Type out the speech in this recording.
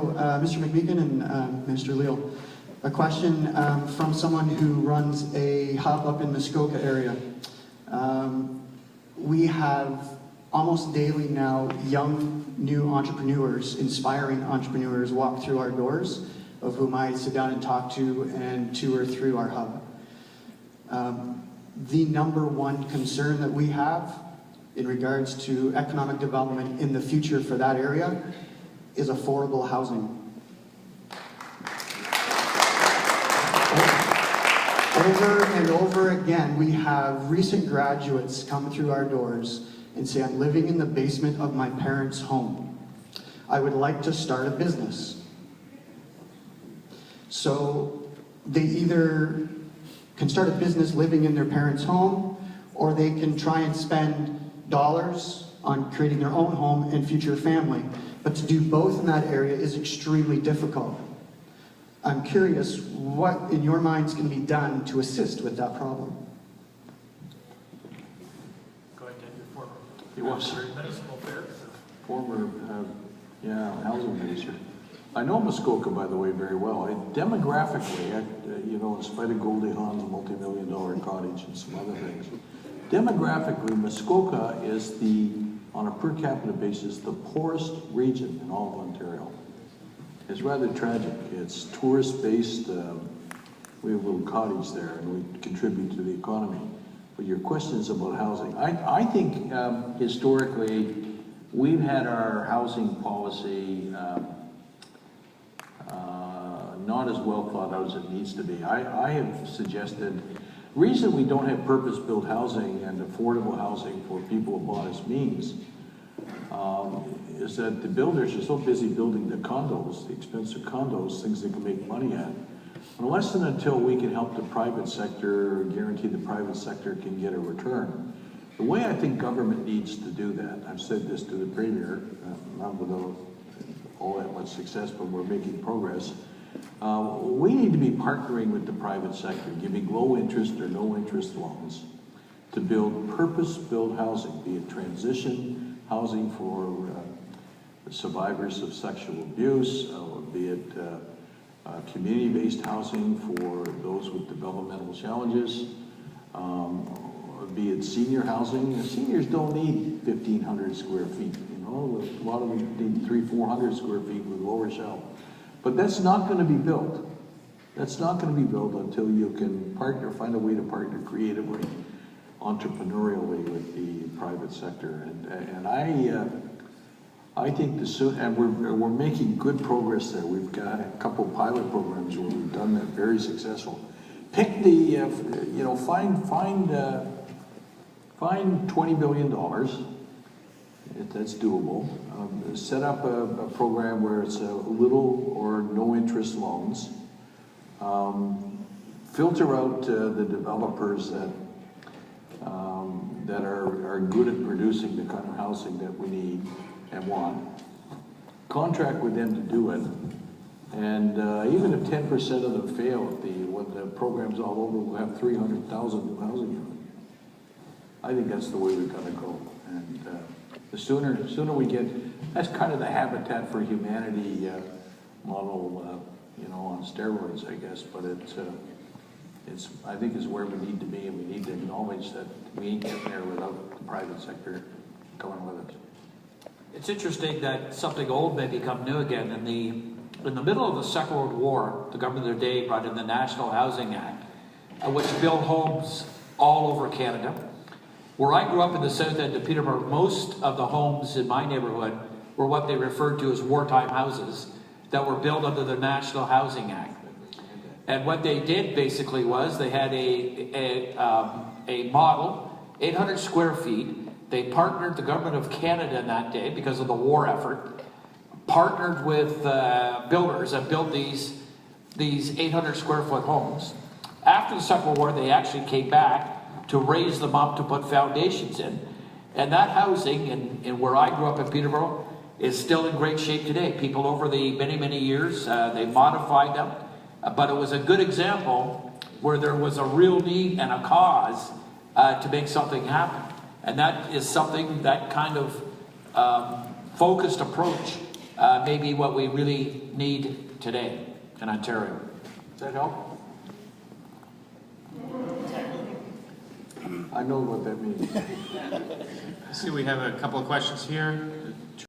Hello, Mr. McMeekin and Minister Leal. A question from someone who runs a hub up in Muskoka area. We have almost daily now young, new entrepreneurs, inspiring entrepreneurs walk through our doors, of whom I sit down and talk to and tour through our hub. The number one concern that we have in regards to economic development in the future for that area is affordable housing. Over and over again, we have recent graduates come through our doors and say, I'm living in the basement of my parents' home. I would like to start a business. So they either can start a business living in their parents' home, or they can try and spend dollars on creating their own home and future family. But to do both in that area is extremely difficult. I'm curious, what in your minds can be done to assist with that problem? Go ahead, Dan, your former. He was Municipal Affairs. former, housing minister. I know Muskoka, by the way, very well. Demographically, you know, in spite of Goldie Hawn's multi-million-dollar cottage and some other things, demographically, Muskoka is on a per capita basis, the poorest region in all of Ontario. It's rather tragic. It's tourist-based. We have a little cottage there, and we contribute to the economy. But your question is about housing. I think historically, we've had our housing policy not as well thought out as it needs to be. I have suggested, the reason we don't have purpose-built housing and affordable housing for people of modest means is that the builders are so busy building the condos, the expensive condos, things they can make money at. Unless and until we can help the private sector, or guarantee the private sector can get a return. The way I think government needs to do that, I've said this to the Premier, not without all that much success, but we're making progress. We need to be partnering with the private sector, giving low interest or no interest loans to build purpose-built housing, be it transition housing for survivors of sexual abuse, or be it community-based housing for those with developmental challenges, or be it senior housing. Seniors don't need 1,500 square feet, you know, a lot of them need 300-400 square feet with lower shelf. But that's not going to be built. That's not going to be built until you can partner, find a way to partner creatively, entrepreneurially with the private sector. And I think and we're making good progress there. We've got a couple pilot programs where we've done that, very successful. Pick the, you know, find $20 billion. That's doable. Set up a program where it's little or no interest loans. Filter out the developers that are good at producing the kind of housing that we need and want. Contract with them to do it. And even if 10% of them fail, when the program's all over, we'll have 300,000 new housing units. I think that's the way we've got to go. And the sooner we get, that's kind of the Habitat for Humanity model, you know, on steroids, I guess. But I think it's where we need to be, and we need to acknowledge that we ain't getting there without the private sector coming with us. It's interesting that something old may become new again. In the middle of the Second World War, the government of the day brought in the National Housing Act, which built homes all over Canada. Where I grew up in the south end of Peterborough, most of the homes in my neighborhood were what they referred to as wartime houses that were built under the National Housing Act. And what they did basically was they had a model, 800 square feet. They partnered, the government of Canada in that day, because of the war effort, partnered with builders that built these 800 square foot homes. After the Second World War, they actually came back to raise them up to put foundations in. And that housing, in where I grew up in Peterborough, is still in great shape today. People over the many, many years, they modified them. But it was a good example where there was a real need and a cause to make something happen. And that is something, that kind of focused approach may be what we really need today in Ontario. Does that help? I know what that means. I see we have a couple of questions here.